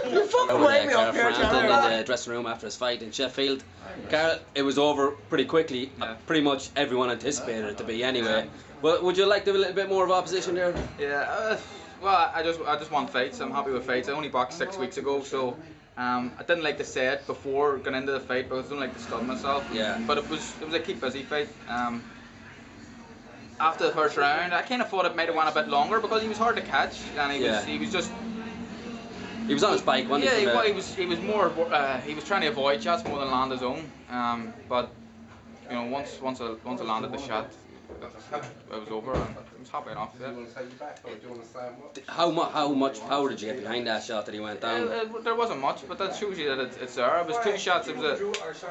You fucking wake me up here, Frampton in the dressing room after his fight in Sheffield. Carl, it was over pretty quickly. Pretty much everyone anticipated it to be anyway. Well, would you like to have a little bit more of opposition there? Yeah. Well, I just want fights. I'm happy with fights. I only boxed 6 weeks ago, so I didn't like to say it before going into the fight because I don't like to stun myself. Yeah. But it was a keep busy fight. After the first round, I kind of thought it might have went a bit longer because he was hard to catch, and he was just. He was on his bike, wasn't he? Yeah, he was more. He was trying to avoid shots more than land his own. But you know, once I landed the shot, it was over, and I was happy enough. Yeah. How much power did you get behind that shot that he went down? There wasn't much, but that shows you that it's there. It was 2 shots. It was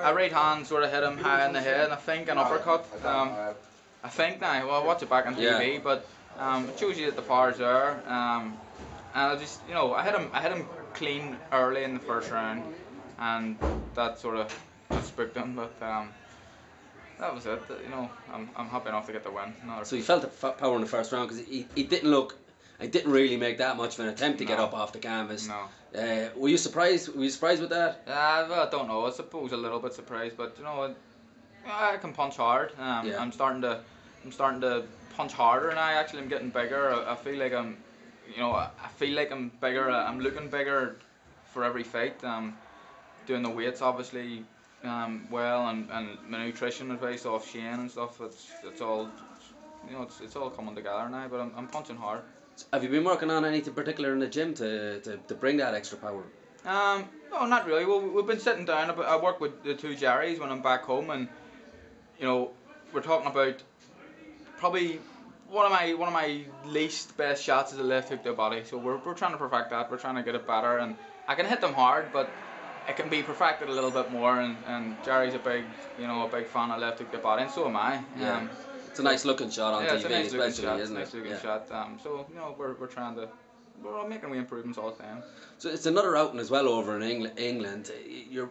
a right hand sort of hit him high in the head, and I think an uppercut. I think now. Well, I'll watch it back on TV, but it shows you that the power's there. And I just, you know, I hit him clean early in the first round, and that sort of spooked him. But that was it. You know, I'm happy enough to get the win. So you felt the power in the first round because he didn't really make that much of an attempt to get up off the canvas. No. Were you surprised? Were you surprised with that? Well, I don't know. I suppose a little bit surprised, but you know, I can punch hard. I'm starting to punch harder now. Actually, I'm getting bigger. I feel like I'm bigger. I'm looking bigger for every fight. Doing the weights obviously well, and my nutrition advice off Shane and stuff. It's all, you know, it's all coming together now. But I'm punching hard. Have you been working on anything particular in the gym to bring that extra power? No, not really. Well, we've been sitting down. I work with the 2 Jerrys when I'm back home, and you know, we're talking about probably one of my least best shots is a left hook to the body. So we're trying to perfect that. We're trying to get it better, and I can hit them hard, but it can be perfected a little bit more. And Jerry's a big fan of left hook to the body, and so am I. Yeah. It's a nice looking shot on TV, it's a nice especially, shot, isn't it? Nice looking shot. So you know, we're making improvements all the time. So it's another outing as well over in England. Your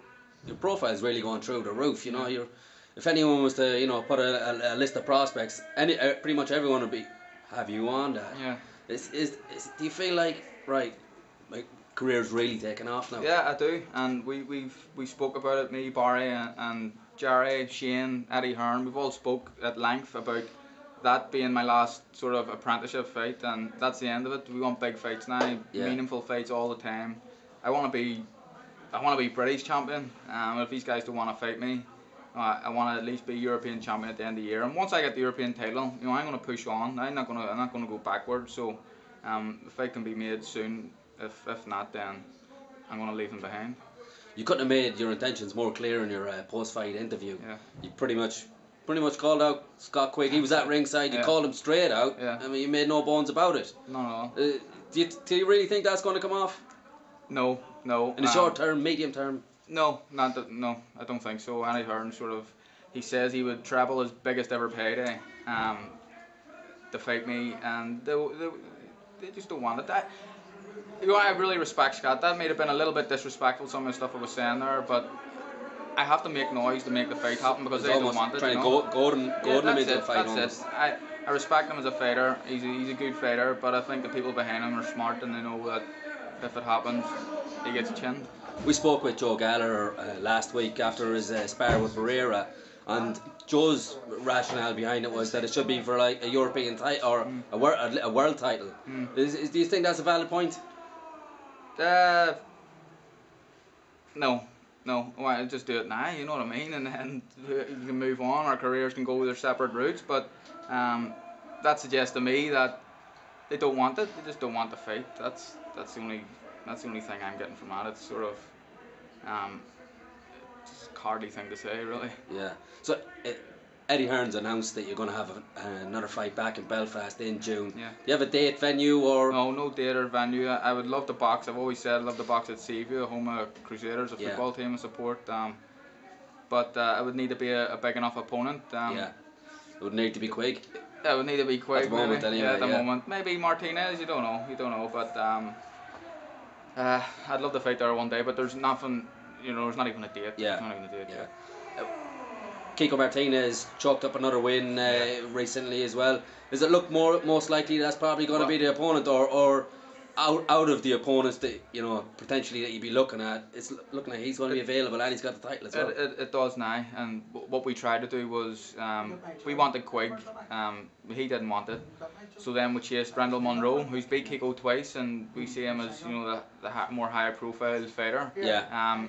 profile is really going through the roof. You know, if anyone was to, you know, put a list of prospects, pretty much everyone would have you on that. Yeah. Do you feel like my career's really taken off now? Yeah, I do, and we spoke about it. Me, Barry, and Jerry, Shane, Eddie Hearn. We've all spoke at length about that being my last sort of apprenticeship fight, and that's the end of it. We want big fights now, meaningful fights all the time. I want to be British champion. If these guys don't want to fight me, I want to at least be European champion at the end of the year. And once I get the European title, you know, I'm going to push on. I'm not going to go backwards. So, the fight can be made soon. If not, then I'm going to leave him behind. You couldn't have made your intentions more clear in your post-fight interview. Yeah. You pretty much called out Scott Quigg. He was at ringside. You called him straight out. Yeah. I mean, you made no bones about it. No. Do you really think that's going to come off? No. In the short term, medium term? No, I don't think so. Eddie Hearn he says he would treble his biggest ever payday to fight me, and they just don't want it. You know, I really respect Scott. That may have been a little bit disrespectful, some of the stuff I was saying there, but I have to make noise to make the fight happen because they don't want it. Trying to goad him into the fight. That's it. I respect him as a fighter. He's a good fighter, but I think the people behind him are smart and they know that if it happens, he gets chinned. We spoke with Joe Gallagher last week after his spar with Pereira, and Joe's rationale behind it was that it should be for like a European title or a world title. Do you think that's a valid point? No. Well, just do it now, you know what I mean, and then you can move on. Our careers can go their separate routes, but that suggests to me that they don't want it. They just don't want the fight. That's the only thing I'm getting from that. It's sort of just a cardly thing to say, really. Yeah. So Eddie Hearn's announced that you're going to have another fight back in Belfast in June. Yeah. Do you have a date, venue, or? No date or venue. I would love to box. I've always said I love to box at Seaview, home of Crusaders, a football team I support. But it would need to be a big enough opponent. It would need to be Quigg. It would need to be Quigg. At the moment, maybe. anyway. At the moment, maybe Martinez. You don't know. But I'd love to fight there one day. But there's nothing. You know, there's not even a date. Yeah. There's not even a date. Yeah. Kiko Martinez chalked up another win recently as well. Does it look most likely that's probably going to be the opponent, or out of the opponents that potentially that you'd be looking at, it's looking like he's going to be available and he's got the title as well. It does now, and what we tried to do was we wanted Quigg, he didn't want it, so then we chased Brendan Monroe, who's beat Kiko twice, and we see him as the more higher profile fighter. Yeah.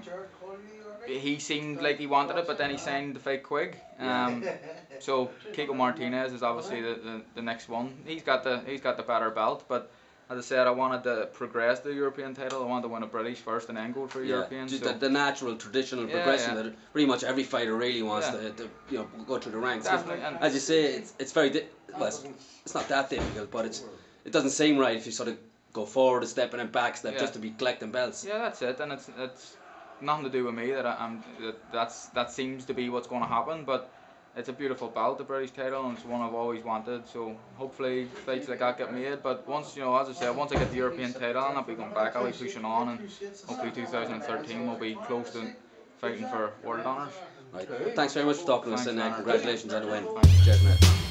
He seemed like he wanted it, but then he signed to fight Quigg. So Kiko Martinez is obviously the next one. He's got the better belt, but as I said, I wanted to progress the European title. I wanted to win a British first and then go for European. Just so the natural, traditional progression that pretty much every fighter really wants to go through the ranks. Definitely. As you say, it's very it's not that difficult, but it doesn't seem right if you sort of go forward a step and then back step just to be collecting belts. Yeah, that's it, and it's nothing to do with me that seems to be what's going to happen, but. It's a beautiful belt, the British title, and it's one I've always wanted. So hopefully fights like that get made. But once as I said, once I get the European title, I'll not be going back. I'll be pushing on, and hopefully 2013 will be close to fighting for world honours. Right. Thanks very much for talking to us, and congratulations on the win. Thanks. Cheers, mate.